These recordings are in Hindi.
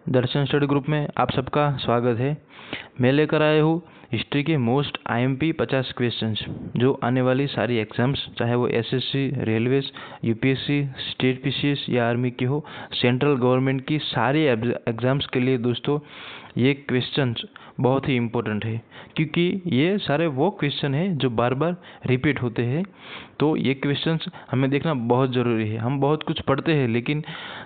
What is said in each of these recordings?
दर्शन स्टडी ग्रुप में आप सबका स्वागत है। मैं लेकर आया हूँ हिस्ट्री के मोस्ट IMP 50 क्वेश्चंस जो आने वाली सारी एग्जाम्स, चाहे वो SSC, railways, UPSC, state PCS या आर्मी की हो, सेंट्रल गवर्नमेंट की सारी एग्जाम्स के लिए दोस्तों ये क्वेश्चंस बहुत ही इम्पोर्टेंट है, क्योंकि ये सारे वो क्वेश्चन है जो बार बार रिपीट होते हैं। तो ये क्वेश्चंस हमें देखना बहुत ज़रूरी है। हम बहुत कुछ पढ़ते हैं लेकिन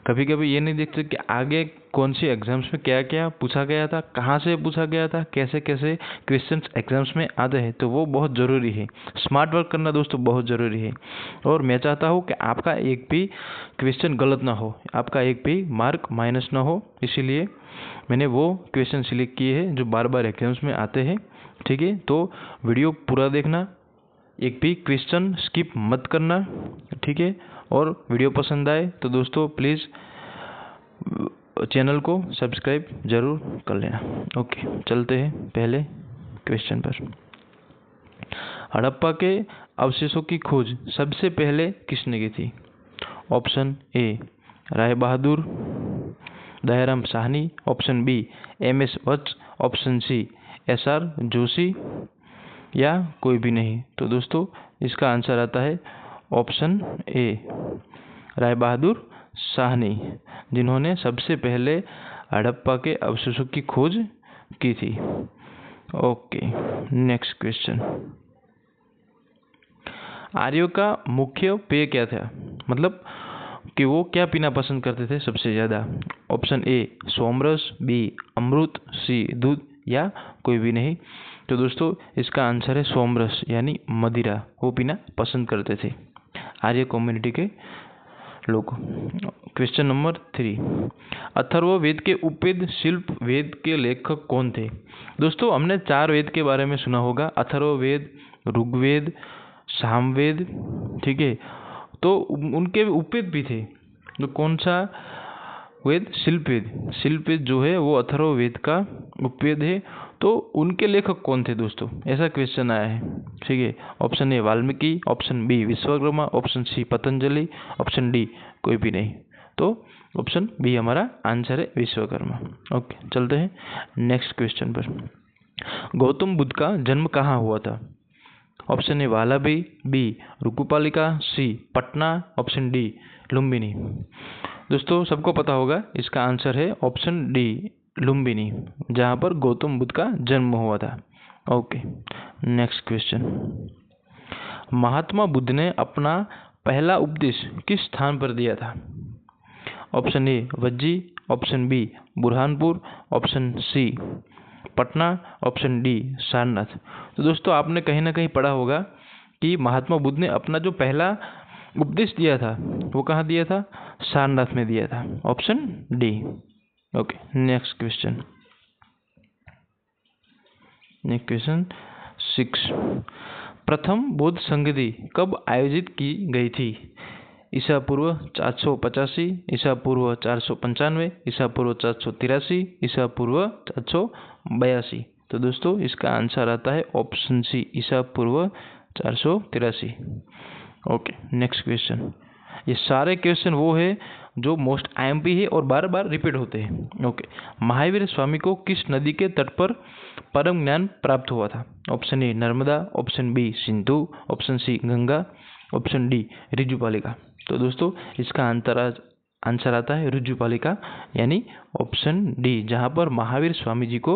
कभी कभी ये नहीं देखते कि आगे कौन सी एग्जाम्स में क्या क्या पूछा गया था, कहाँ से पूछा गया था, कैसे कैसे क्वेश्चंस एग्जाम्स में आते हैं। तो वो बहुत ज़रूरी है। स्मार्ट वर्क करना दोस्तों बहुत ज़रूरी है। और मैं चाहता हूँ कि आपका एक भी क्वेश्चन गलत ना हो, आपका एक भी मार्क माइनस ना हो। इसीलिए मैंने वो क्वेश्चन सिलेक्ट किए हैं जो बार बार एग्जाम्स में आते हैं। ठीक है, तो वीडियो पूरा देखना, एक भी क्वेश्चन स्किप मत करना। ठीक है, और वीडियो पसंद आए तो दोस्तों प्लीज़ चैनल को सब्सक्राइब जरूर कर लेना। ओके, चलते हैं पहले क्वेश्चन पर। हड़प्पा के अवशेषों की खोज सबसे पहले किसने की थी? Option A Rai Bahadur Dayaram Sahni, option B MS Vats, option C SR Joshi या कोई भी नहीं। तो दोस्तों इसका आंसर आता है ऑप्शन ए राय बहादुर साहनी, जिन्होंने सबसे पहले हड़प्पा के अवशेषों की खोज की थी। Okay, next question. आर्यों का मुख्य पेय क्या था? मतलब कि वो क्या पीना पसंद करते थे सबसे ज़्यादा? ऑप्शन ए सोमरस, बी अमृत, सी दूध या कोई भी नहीं। तो दोस्तों इसका आंसर है सोमरस, यानी मदिरा वो पीना पसंद करते थे आर्य कम्युनिटी के लोग। क्वेश्चन नंबर 3, अथर्ववेद के उपवेद शिल्प वेद के लेखक कौन थे? दोस्तों हमने 4 वेद के बारे में सुना होगा, अथर्ववेद, ऋग्वेद, सामवेद। ठीक है, तो उनके उपवेद भी थे। तो कौन सा वेद? शिल्पवेद। शिल्पवेद जो है वो अथर्ववेद का उपवेद है। तो उनके लेखक कौन थे दोस्तों? ऐसा क्वेश्चन आया है। ठीक है, option A Valmiki, option B Vishwakarma, option C Patanjali, option D कोई भी नहीं। तो ऑप्शन बी हमारा आंसर है विश्वकर्मा। ओके, चलते हैं नेक्स्ट क्वेश्चन पर। गौतम बुद्ध का जन्म कहाँ हुआ था? ऑप्शन ए वालाबी, बी रुकुपालिका, C Patna, option D Lumbini. दोस्तों सबको पता होगा इसका आंसर है ऑप्शन डी लुम्बिनी, जहाँ पर गौतम बुद्ध का जन्म हुआ था। Okay, next question. Mahatma Buddha ने अपना पहला उपदेश किस स्थान पर दिया था? Option A Vajji, option B Burhanpur, option C Patna, option D Sarnath. तो दोस्तों आपने कहीं ना कहीं पढ़ा होगा कि महात्मा बुद्ध ने अपना जो पहला उपदेश दिया था वो कहाँ दिया था? सारनाथ में दिया था, option D. Okay, next question. Next question 6, प्रथम बौद्ध संगति कब आयोजित की गई थी? ईसा पूर्व 485, ईसा पूर्व 495, ईसा पूर्व 483, ईसा पूर्व 482। तो दोस्तों इसका आंसर आता है ऑप्शन सी ईसा पूर्व 483। Okay, next question. ये सारे क्वेश्चन वो है जो मोस्ट IMP है और बार बार रिपीट होते हैं। ओके, महावीर स्वामी को किस नदी के तट पर परम ज्ञान प्राप्त हुआ था? Option A Narmada, option B Sindhu, option C Ganga, option D Rijupalika. तो दोस्तों इसका आंसर आता है ऋजुपालिका, यानी ऑप्शन डी, जहाँ पर महावीर स्वामी जी को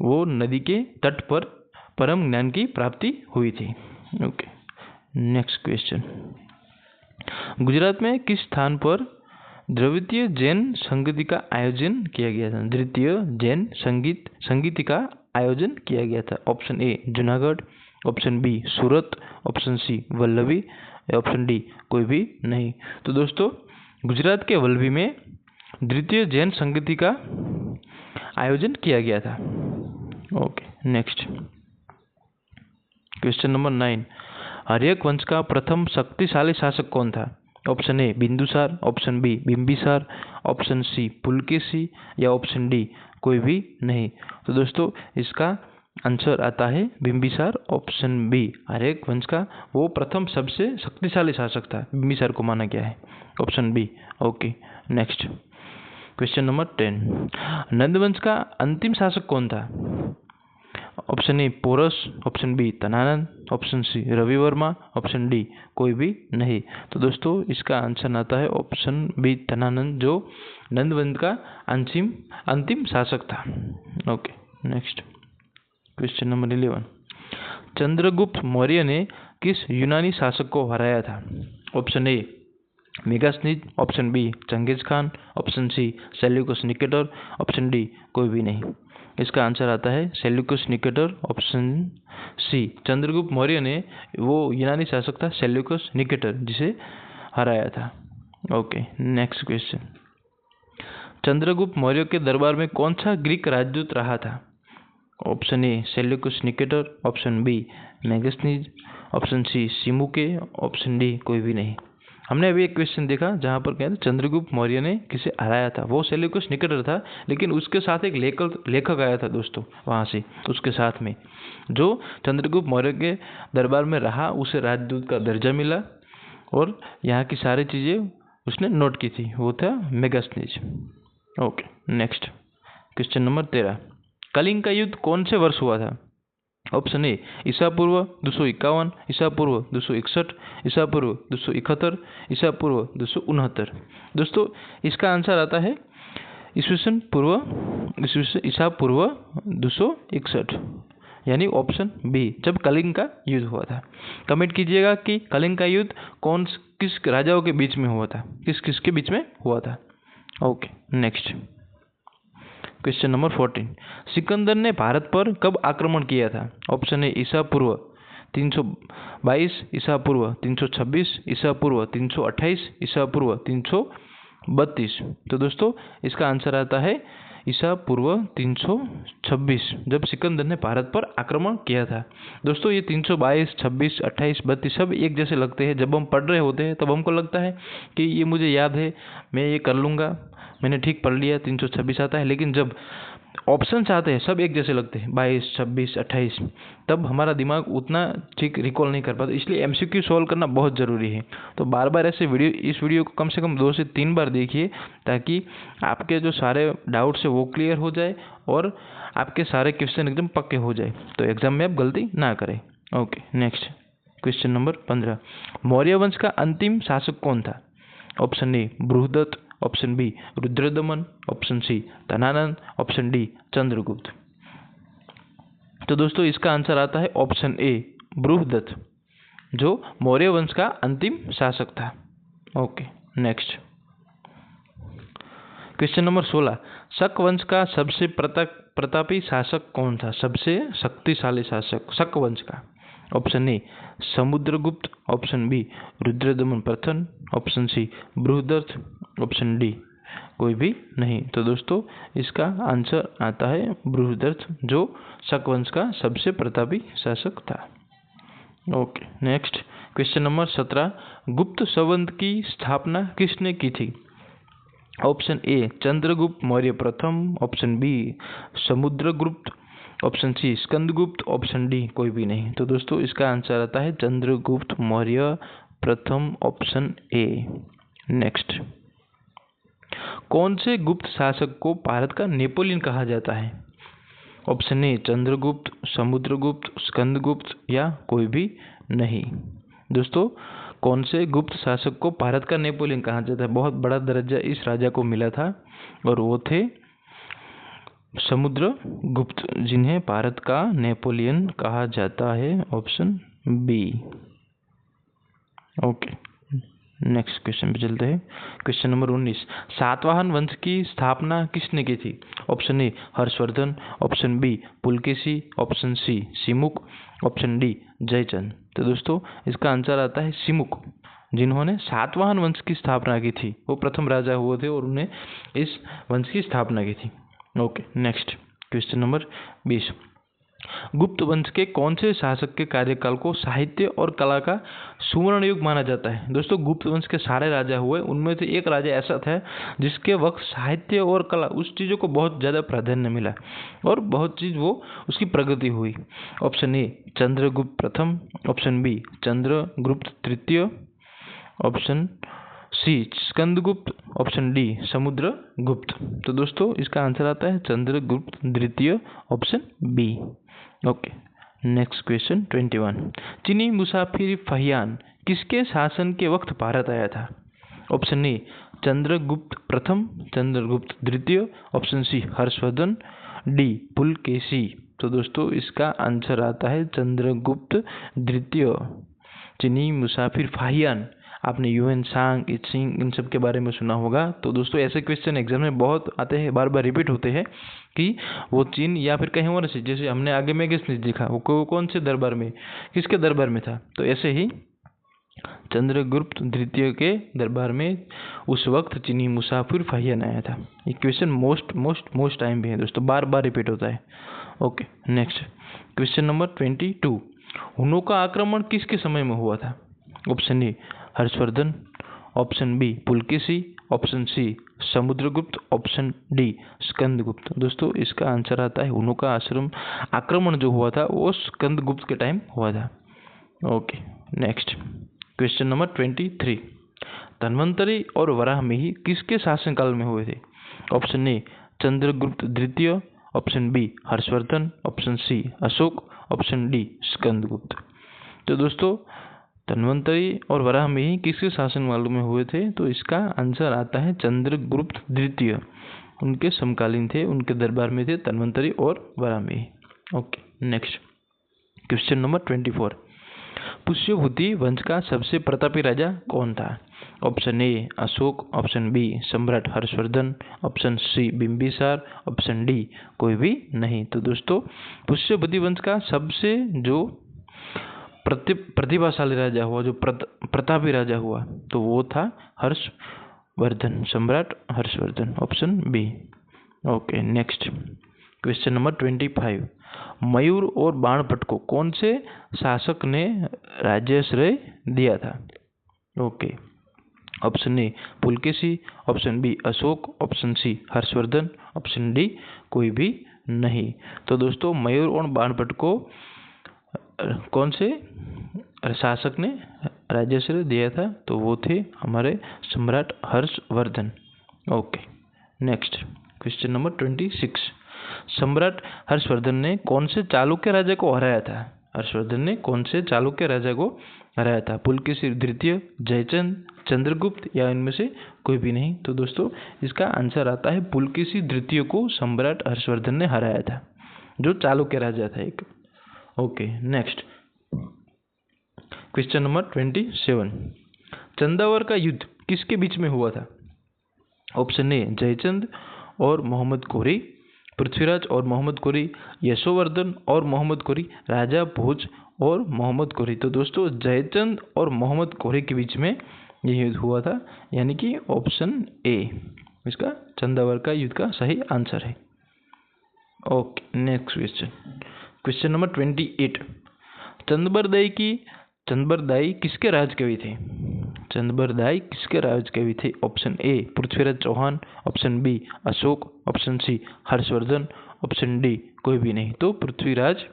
वो नदी के तट पर परम ज्ञान की प्राप्ति हुई थी। Okay, next question. गुजरात में किस स्थान पर द्वितीय जैन संगीति का आयोजन किया गया था? द्वितीय जैन संगीति का आयोजन किया गया था। Option A Junagadh, option B Surat, option C Vallabhi, option D कोई भी नहीं। तो दोस्तों गुजरात के वल्लभी में द्वितीय जैन संगीति का आयोजन किया गया था। Okay, next question number 9, Haryanka वंश का प्रथम शक्तिशाली शासक कौन था? Option A Bindusara, option B Bimbisara, option C Pulakeshi या ऑप्शन डी कोई भी नहीं। तो दोस्तों इसका आंसर आता है बिंबिसार, ऑप्शन बी। हर्यक वंश का वो प्रथम सबसे शक्तिशाली शासक था, बिंबिसार को माना गया है, option B. Okay, next question number 10, नंदवंश का अंतिम शासक कौन था? Option A Porus, option B Tanananda, option C Ravi Varma, option D कोई भी नहीं। तो दोस्तों इसका आंसर आता है ऑप्शन बी तनानंद, जो नंदवंश का अंतिम शासक था। Okay, next question number 11, Chandragupta Maurya ने किस यूनानी शासक को हराया था? Option A Megasthenes, option B Genghis Khan, option C Seleucus Nicator, option D कोई भी नहीं। इसका आंसर आता है Seleucus Nicator, option C. Chandragupta Maurya ने वो यूनानी शासक था सेल्यूकस निकेटर जिसे हराया था। Okay, next question, Chandragupta Maurya के दरबार में कौन सा ग्रीक राजदूत रहा था? Option A Seleucus Nicator, option B Megasthenes, option C Simuka, option D कोई भी नहीं। हमने अभी एक क्वेश्चन देखा जहाँ पर कहते चंद्रगुप्त मौर्य ने किसे हराया था, वो सेल्यूकस निकेटर था, लेकिन उसके साथ एक लेखक आया था दोस्तों वहाँ से, उसके साथ में जो चंद्रगुप्त मौर्य के दरबार में रहा, उसे राजदूत का दर्जा मिला और यहाँ की सारी चीज़ें उसने नोट की थी, वो था Megasthenes. Okay, next question number 13, Kalinga का युद्ध कौन से वर्ष हुआ था? ऑप्शन ए ईसा पूर्व 251, ईसा पूर्व 261, ईसा पूर्व 271, ईसा पूर्व 269। दोस्तों इसका आंसर आता है ईसा पूर्व 261, यानी ऑप्शन बी, जब कलिंग का युद्ध हुआ था। कमेंट कीजिएगा कि कलिंग का युद्ध किस राजाओं के बीच में हुआ था, किस के बीच में हुआ था। Okay, next question number 14, Sikandar ने भारत पर कब आक्रमण किया था? ऑप्शन ए ईसा पूर्व 322, ईसा पूर्व 326, ईसा पूर्व 328, ईसा पूर्व 332। तो दोस्तों इसका आंसर आता है ईसा पूर्व 326, जब सिकंदर ने भारत पर आक्रमण किया था। दोस्तों ये 322, 26, 28, 32 सब एक जैसे लगते हैं। जब हम पढ़ रहे होते हैं तब हमको लगता है कि ये मुझे याद है, मैं ये कर लूँगा, मैंने ठीक पढ़ लिया, 326 आता है। लेकिन जब ऑप्शन आते हैं सब एक जैसे लगते हैं, 22, 26, 28, तब हमारा दिमाग उतना ठीक रिकॉल नहीं कर पाता। इसलिए एमसीक्यू सॉल्व करना बहुत ज़रूरी है। तो बार बार ऐसे इस वीडियो को कम से कम 2 से 3 बार देखिए, ताकि आपके जो सारे डाउट्स है वो क्लियर हो जाए और आपके सारे क्वेश्चन एकदम पक्के हो जाए, तो एग्जाम में आप गलती ना करें। Okay, next question number 15, Maurya वंश का अंतिम शासक कौन था? Option A Brihadratha, option B Rudradaman, option C Tanananda, option D Chandragupta. तो दोस्तों इसका आंसर आता है ऑप्शन ए बृहदत्त, जो मौर्य वंश का अंतिम शासक था। ओके, नेक्स्ट क्वेश्चन नंबर 16, शक वंश का सबसे प्रतापी शासक कौन था? सबसे शक्तिशाली शासक शक वंश का। Option A Samudragupta, option B Rudradaman प्रथम, option C Brihadratha, option D कोई भी नहीं। तो दोस्तों इसका आंसर आता है बृहदत्त, जो शक वंश का सबसे प्रतापी शासक था। ओके, नेक्स्ट क्वेश्चन नंबर 17, गुप्त संवत की स्थापना किसने की थी? ऑप्शन ए चंद्रगुप्त मौर्य प्रथम, option B Samudragupta, option C Skandagupta, option D कोई भी नहीं। तो दोस्तों इसका आंसर आता है चंद्रगुप्त मौर्य प्रथम, ऑप्शन ए। नेक्स्ट, कौन से गुप्त शासक को भारत का नेपोलियन कहा जाता है? ऑप्शन ए चंद्रगुप्त, समुद्रगुप्त, स्कंदगुप्त या कोई भी नहीं। दोस्तों कौन से गुप्त शासक को भारत का नेपोलियन कहा जाता है? बहुत बड़ा दर्जा इस राजा को मिला था और वो थे समुद्रगुप्त, जिन्हें भारत का नेपोलियन कहा जाता है, option B. Okay, next question पे चलते हैं। क्वेश्चन नंबर 19, सातवाहन वंश की स्थापना किसने की थी? Option A Harshvardhan, option B Pulakeshi, option C Simuka, option D Jaichand. तो दोस्तों इसका आंसर आता है सिमुक, जिन्होंने सातवाहन वंश की स्थापना की थी। वो प्रथम राजा हुए थे और उन्हें इस वंश की स्थापना की थी। ओके, नेक्स्ट क्वेश्चन नंबर 20, गुप्त वंश के कौन से शासक के कार्यकाल को साहित्य और कला का सुवर्ण युग माना जाता है? दोस्तों गुप्त वंश के सारे राजा हुए, उनमें से एक राजा ऐसा था जिसके वक्त साहित्य और कला उस चीज़ों को बहुत ज़्यादा प्राधान्य मिला और बहुत चीज़ वो उसकी प्रगति हुई। ऑप्शन ए चंद्रगुप्त प्रथम, ऑप्शन बी चंद्रगुप्त तृतीय, option C Skandagupta, option D Samudragupta. तो दोस्तों इसका आंसर आता है चंद्रगुप्त द्वितीय, option B. Okay, next question 21। चीनी मुसाफिर फहियान किसके शासन के वक्त भारत आया था? ऑप्शन ए चंद्रगुप्त प्रथम, चंद्रगुप्त द्वितीय, option C Harshvardhan, D Pulakeshi. तो दोस्तों इसका आंसर आता है चंद्रगुप्त द्वितीय। चीनी मुसाफिर फाहियान, आपने यूएन सांग, इत्सिंग इन सब के बारे में सुना होगा। तो दोस्तों ऐसे क्वेश्चन एग्जाम में बहुत आते हैं, बार बार रिपीट होते हैं कि वो चीन या फिर कहीं और से, जैसे हमने आगे में किसने देखा वो कौन से दरबार में, किसके दरबार में था। तो ऐसे ही चंद्रगुप्त द्वितीय के दरबार में उस वक्त चीनी मुसाफिर फाहियान आया था। ये क्वेश्चन मोस्ट टाइम भी है दोस्तों, बार बार रिपीट होता है। Okay, next question number 22। हुनों का आक्रमण किसके समय में हुआ था? Option A Harshvardhan, option B Pulakeshi, option C Samudragupta, option D Skandagupta. दोस्तों इसका आंसर आता है हुनों का आक्रमण जो हुआ था वो स्कंदगुप्त के टाइम हुआ था। Okay, next question number 23। Dhanvantari और वराहमिहि किसके शासनकाल में हुए थे? ऑप्शन ए चंद्रगुप्त द्वितीय, option B Harshvardhan, option C Ashok, option D Skandagupta. तो दोस्तों धन्वंतरी और वराहमिहि किसके शासनकाल में हुए थे? तो इसका आंसर आता है चंद्रगुप्त द्वितीय। उनके समकालीन थे, उनके दरबार में थे धन्वंतरी और Varahamihir. Okay, next question number 24। Pushyabhuti वंश का सबसे प्रतापी राजा कौन था? Option A Ashoka, option B सम्राट Harshvardhan, option C Bimbisara, option D कोई भी नहीं। तो दोस्तों पुष्यभूति वंश का सबसे जो प्रतिभाशाली राजा हुआ, जो प्रतापी राजा हुआ, तो वो था हर्षवर्धन, सम्राट Harshvardhan, option B. Okay, next question number 25। Mayur और बाणभट्ट को कौन से शासक ने राज्याश्रय दिया था? Okay, option A Pulakeshi, option B Ashok, option C Harshvardhan, option D कोई भी नहीं। तो दोस्तों मयूर और बाणभट्ट को कौन से शासक ने राज्याश्रय दिया था? तो वो थे हमारे सम्राट Harshvardhan. Okay, next question number 26। सम्राट हर्षवर्धन ने कौन से चालुक्य राजा को हराया था? हर्षवर्धन ने कौन से चालुक्य राजा को हराया था? पुलकेशी द्वितीय, जयचंद, चंद्रगुप्त या इनमें से कोई भी नहीं। तो दोस्तों इसका आंसर आता है पुलकेशी द्वितीय को सम्राट हर्षवर्धन ने हराया था, जो चालुक्य राजा था एक। Okay, next question number 27। Chandawar का युद्ध किसके बीच में हुआ था? ऑप्शन ए जयचंद और मोहम्मद घोरी, पृथ्वीराज और मोहम्मद घोरी, यशोवर्धन और मोहम्मद घोरी, राजा भोज और मोहम्मद घोरी। तो दोस्तों जयचंद और मोहम्मद घोरी के बीच में यह युद्ध हुआ था, यानी कि ऑप्शन ए इसका चंदावर का युद्ध का सही आंसर है। Okay, next question number 28। Chandbardai किसके राजकवि थे? चंदबरदाई किसके राजकवि थे? Option A Prithviraj Chauhan, option B Ashok, option C Harshvardhan, option D कोई भी नहीं। तो पृथ्वीराज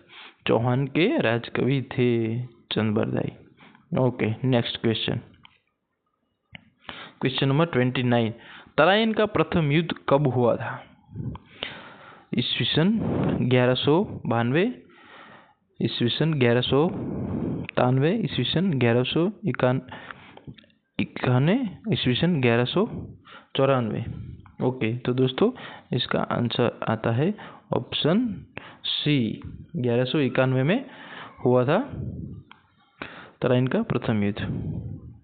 चौहान के राजकवि थे Chandbardai. Okay, next question number 29। Tarain का प्रथम युद्ध कब हुआ था? ईस्वीसन 1192, ईस्वीसन 1193, ईस्वीसन 1191, ईस्वीसन 1194। ओके, तो दोस्तों इसका आंसर आता है ऑप्शन सी 1191 में हुआ था तराइन का प्रथम युद्ध।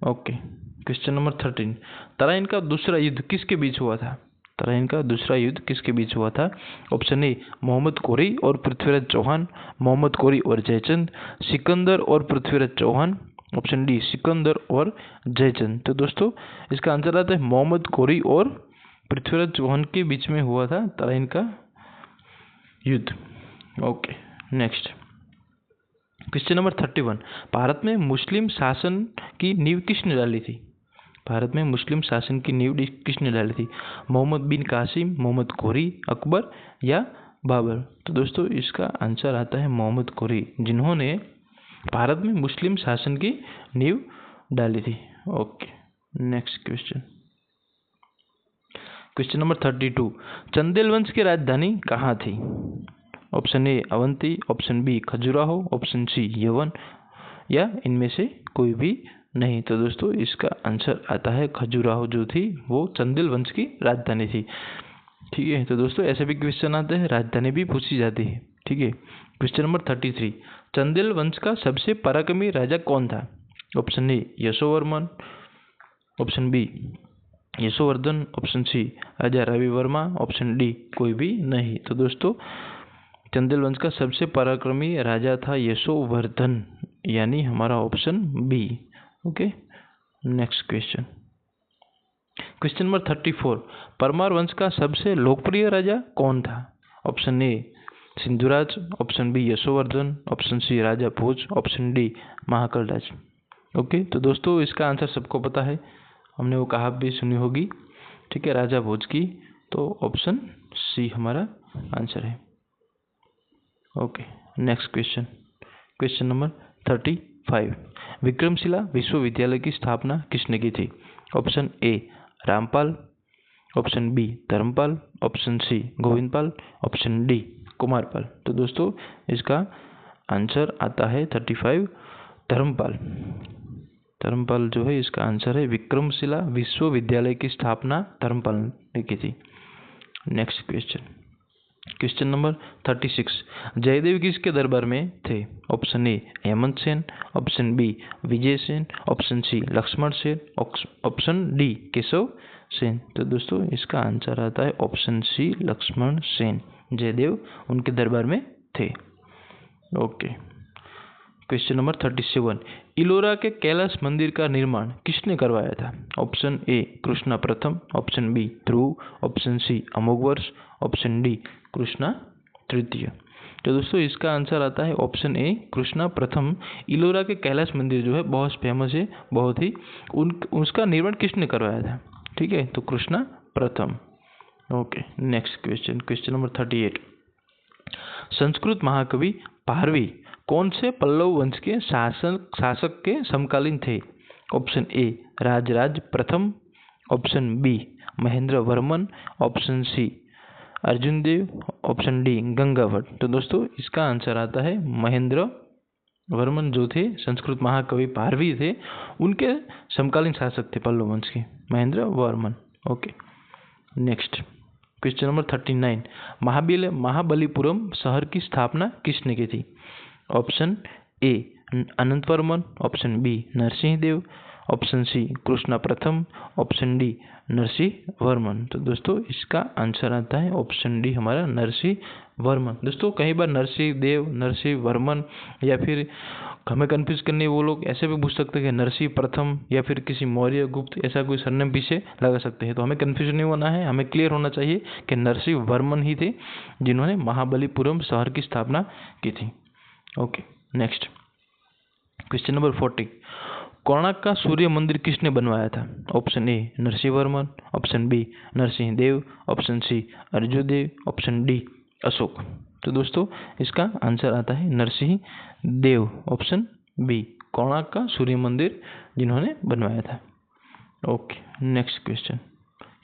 Okay, question number 13। तराइन का दूसरा युद्ध किसके बीच हुआ था? तराइन का दूसरा युद्ध किसके बीच हुआ था? ऑप्शन ए मोहम्मद घोरी और पृथ्वीराज चौहान, मोहम्मद घोरी और जयचंद, सिकंदर और पृथ्वीराज चौहान, ऑप्शन डी सिकंदर और जयचंद। तो दोस्तों इसका आंसर आता है मोहम्मद घोरी और पृथ्वीराज चौहान के बीच में हुआ था तराइन का युद्ध। Okay, next question number 31। Bharat में मुस्लिम शासन की नींव किसने डाली थी? भारत में मुस्लिम शासन की नींव किसने डाली थी? मोहम्मद बिन कासिम, मोहम्मद घोरी, अकबर या बाबर? तो दोस्तों इसका आंसर आता है मोहम्मद घोरी, जिन्होंने भारत में मुस्लिम शासन की नींव डाली थी। Okay, next question, question number 32, Chandel वंश की राजधानी कहाँ थी? Option A Avanti, option B Khajuraho, option C Yavan, या इनमें से कोई भी नहीं। तो दोस्तों इसका आंसर आता है खजुराहो, जो थी वो चंदेल वंश की राजधानी थी। ठीक है, तो दोस्तों ऐसे भी क्वेश्चन आते हैं, राजधानी भी पूछी जाती है। ठीक है, क्वेश्चन नंबर 33, चंदेल वंश का सबसे पराक्रमी राजा कौन था? Option A Yashovarman, option B Yashovardhan, option C Raja Ravi Varma, option D कोई भी नहीं। तो दोस्तों चंदेल वंश का सबसे पराक्रमी राजा था यशोवर्धन, यानी हमारा option B. Okay, next question, question number 34, Parmar वंश का सबसे लोकप्रिय राजा कौन था? Option A Sindhuraj, option B Yashovardhan, option C Raja Bhoj, option D Mahakal Raj. Okay, तो दोस्तों इसका आंसर सबको पता है, हमने वो कहावत भी सुनी होगी। ठीक है, राजा भोज की, तो ऑप्शन सी हमारा आंसर है। Okay, next question, question number 35, Vikramshila विश्वविद्यालय की स्थापना किसने की थी? Option A Rampal, option B Dharmapal, option C Govindpal, option D Kumarpal. तो दोस्तों इसका आंसर आता है 35 धर्मपाल। धर्मपाल जो है इसका आंसर है, विक्रमशिला विश्वविद्यालय की स्थापना धर्मपाल ने की थी। Next question, question number 36, Jaidev किसके दरबार में थे? Option A Hemant Sen, option B Vijay Sen, option C Lakshman Sen, option D Keshav Sen. तो दोस्तों इसका आंसर आता है ऑप्शन सी लक्ष्मण सेन, जयदेव उनके दरबार में थे। ओके, क्वेश्चन नंबर 37, इलोरा के कैलाश मंदिर का निर्माण किसने करवाया था? ऑप्शन ए कृष्णा प्रथम, option B Dhruva, option C Amoghavarsha, option D Krishna तृतीय। तो दोस्तों इसका आंसर आता है ऑप्शन ए कृष्णा प्रथम। इलोरा के कैलाश मंदिर जो है बहुत फेमस है, बहुत ही उसका निर्माण किसने करवाया था? ठीक है, तो कृष्णा प्रथम। Okay, next question, question number 38, Sanskrit महाकवि भारवी कौन से पल्लव वंश के शासक के समकालीन थे? ऑप्शन ए राजराज प्रथम, option B Mahendra Varman, option C Arjun Dev, option D Gangavat. तो दोस्तों इसका आंसर आता है महेंद्र वर्मन, जो थे संस्कृत महाकवि भारवी थे, उनके समकालीन शासक थे पल्लव वंश के, Mahendra Varman. Okay, next question number 39, Mahabalipuram शहर की स्थापना किसने की थी? Option A Anant Varman, option B Narasimha Dev, option C Krishna प्रथम, ऑप्शन डी नरसिंह वर्मन। तो दोस्तों इसका आंसर आता है ऑप्शन डी हमारा नरसिंह वर्मन। दोस्तों कई बार नरसिंह देव, नरसिंह वर्मन, या फिर हमें कंफ्यूज करने वो लोग ऐसे भी पूछ सकते हैं कि नरसिंह प्रथम या फिर किसी मौर्य गुप्त ऐसा कोई सरनेम पीछे लगा सकते हैं। तो हमें कंफ्यूजन नहीं होना है, हमें क्लियर होना चाहिए कि नरसिंह वर्मन ही थे जिन्होंने महाबलीपुरम शहर की स्थापना की थी। Okay, next question number 40, Konark का सूर्य मंदिर किसने बनवाया था? Option A Narasimha Varman, option B Narasimha Dev, option C Arjun Dev, option D Ashok. तो दोस्तों इसका आंसर आता है नरसिंह देव, ऑप्शन बी कोणार्क का सूर्य मंदिर जिन्होंने बनवाया था। Okay, next question,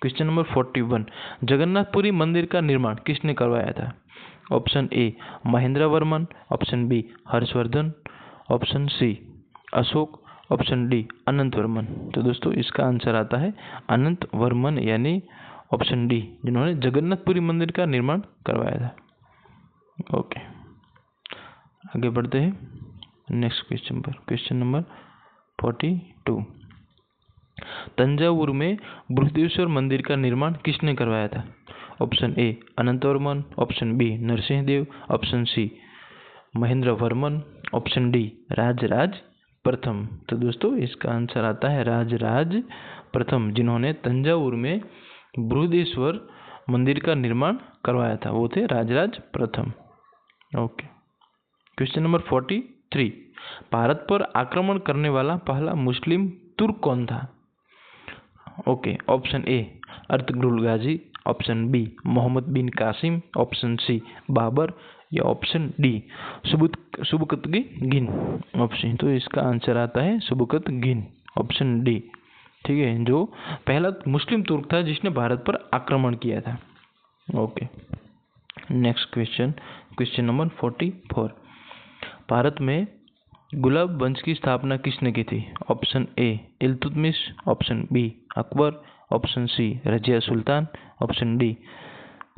question number 41, Jagannathpuri मंदिर का निर्माण किसने करवाया था? Option A Mahendra Varman, option B Harshvardhan, option C Ashok, option D अनंत वर्मन। तो दोस्तों इसका आंसर आता है अनंत वर्मन, यानी ऑप्शन डी जिन्होंने जगन्नाथपुरी मंदिर का निर्माण करवाया था। ओके, आगे बढ़ते हैं नेक्स्ट क्वेश्चन पर, क्वेश्चन नंबर 42, तंजावुर में बृहदेश्वर मंदिर का निर्माण किसने करवाया था? Option A Anant Varman, option B Narasimha Dev, option C Mahendra Varman, option D Rajaraja प्रथम। तो दोस्तों इसका आंसर आता है राजराज प्रथम, जिन्होंने तंजावुर में बृहदेश्वर मंदिर का निर्माण करवाया था, वो थे राजराज प्रथम। ओके, क्वेश्चन नंबर 43, भारत पर आक्रमण करने वाला पहला मुस्लिम तुर्क कौन था? Okay, option A Ertugrul Ghazi, option B Mohammad bin Qasim, option C Babur, या ऑप्शन डी सुबकतगिन ऑप्शन। तो इसका आंसर आता है सुबकतगिन, ऑप्शन डी ठीक है, जो पहला मुस्लिम तुर्क था जिसने भारत पर आक्रमण किया था। Okay, next question, question number 44। Bharat में गुलाब वंश की स्थापना किसने की थी? Option A Iltutmish, option B Akbar, option C Razia Sultan, option D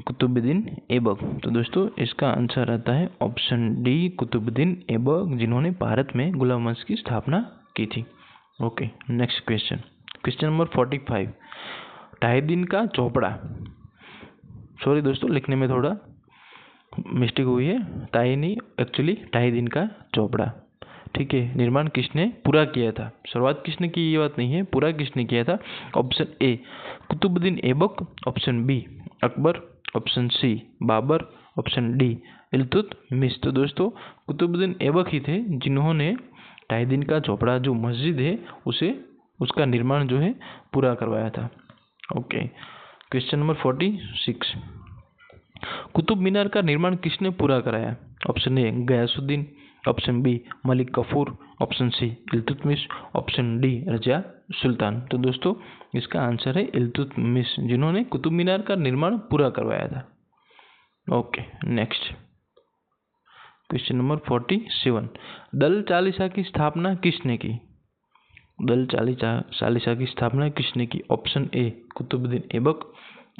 Qutubuddin Aibak. तो दोस्तों इसका आंसर आता है ऑप्शन डी कुतुबुद्दीन ऐबक, जिन्होंने भारत में गुलाब वंश की स्थापना की थी। Okay, next question, question number 45। ढाई दिन का चौपड़ा, सॉरी दोस्तों लिखने में थोड़ा मिस्टेक हुई है, ताई नहीं, एक्चुअली ढाई दिन का चौपड़ा, ठीक है, निर्माण किसने पूरा किया था? शुरुआत किसने की ये बात नहीं है, पूरा किसने किया था? Option A Qutubuddin Aibak, option B Akbar, option C Babur, option D Iltutmish. तो दोस्तों कुतुबुद्दीन ऐबक ही थे जिन्होंने ढाई दिन का चौपड़ा जो मस्जिद है उसका निर्माण जो है पूरा करवाया था। Okay, question number 46। Qutub Minar का निर्माण किसने पूरा कराया? Option A Ghiyasuddin, option B Malik Kafur, option C Iltutmish, option D Razia Sultan. तो दोस्तों इसका आंसर है इल्तुतमिश, जिन्होंने कुतुब मीनार का निर्माण पूरा करवाया था। Okay, next question number 47। दल चालीसा की स्थापना किसने की? दल चालीसा की स्थापना किसने की? Option A Qutubuddin Aibak,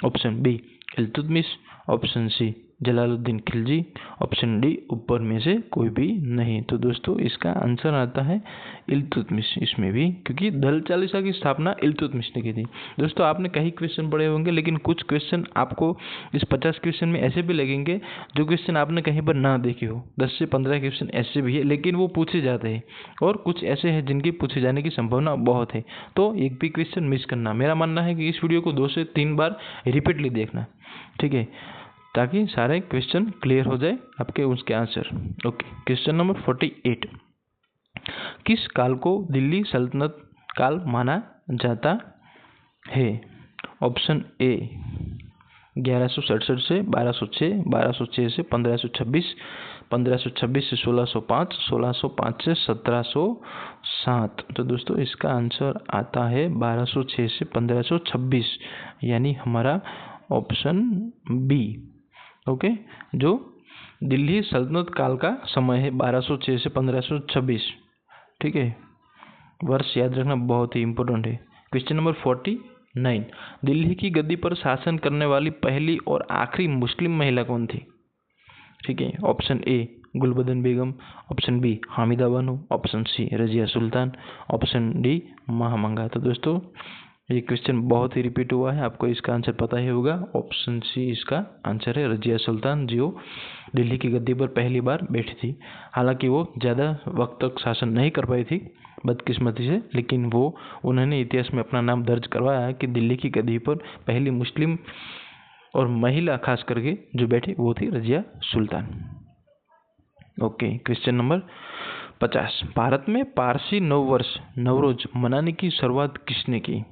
option B Iltutmish, option C Jalaluddin Khilji, option D ऊपर में से कोई भी नहीं। तो दोस्तों इसका आंसर आता है इल्तुतमिश इसमें भी, क्योंकि दल चालीसा की स्थापना इल्तुतमिश ने की थी। दोस्तों आपने कई क्वेश्चन पढ़े होंगे, लेकिन कुछ क्वेश्चन आपको इस 50 क्वेश्चन में ऐसे भी लगेंगे जो क्वेश्चन आपने कहीं पर ना देखे हो। 10 से 15 क्वेश्चन ऐसे भी है लेकिन वो पूछे जाते हैं, और कुछ ऐसे हैं जिनकी पूछे जाने की संभावना बहुत है, तो एक भी क्वेश्चन मिस करना। मेरा मानना है कि इस वीडियो को 2 से 3 बार रिपीटली देखना, ठीक है, ताकि सारे क्वेश्चन क्लियर हो जाए आपके उसके आंसर। Okay, question number 48। किस काल को दिल्ली सल्तनत काल माना जाता है? ऑप्शन ए 1167 से 1206, 1206 से 1526, 1526 से 1605, 1605 से 1707। तो दोस्तों इसका आंसर आता है 1206 से 1526, यानी हमारा ऑप्शन बी। ओके, जो दिल्ली सल्तनत काल का समय है 1206 से 1526, ठीक है, वर्ष याद रखना बहुत ही इंपॉर्टेंट है। Question number 49। दिल्ली की गद्दी पर शासन करने वाली पहली और आखिरी मुस्लिम महिला कौन थी? ठीक है, option A Gulbadan Begum, option B Hamida Banu, option C Razia Sultan, option D Mahamanga. तो दोस्तों ये क्वेश्चन बहुत ही रिपीट हुआ है, आपको इसका आंसर पता ही होगा, ऑप्शन सी इसका आंसर है रजिया सुल्तान, जो दिल्ली की गद्दी पर पहली बार बैठी थी। हालांकि वो ज़्यादा वक्त तक शासन नहीं कर पाई थी बदकिस्मती से, लेकिन उन्होंने इतिहास में अपना नाम दर्ज करवाया कि दिल्ली की गद्दी पर पहली मुस्लिम और महिला खास करके जो बैठी वो थी Razia Sultan. Okay, question number 50। Bharat में पारसी नववर्ष नवरोज मनाने की शुरुआत किसने की?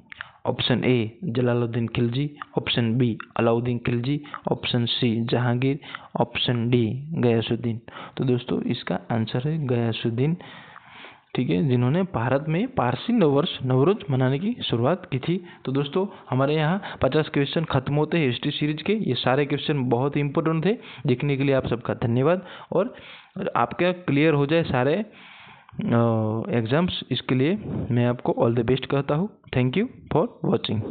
Option A Jalaluddin Khilji, option B Alauddin Khilji, option C Jahangir, option D Ghiyasuddin. तो दोस्तों इसका आंसर है गयासुद्दीन, ठीक है, जिन्होंने भारत में पारसी नववर्ष नवरोज मनाने की शुरुआत की थी। तो दोस्तों हमारे यहाँ 50 क्वेश्चन खत्म होते हैं हिस्ट्री सीरीज के। ये सारे क्वेश्चन बहुत ही इंपॉर्टेंट थे, देखने के लिए आप सबका धन्यवाद, और आपका क्लियर हो जाए सारे एग्ज़ाम्स, इसके लिए मैं आपको ऑल द बेस्ट कहता हूँ। Thank you for watching.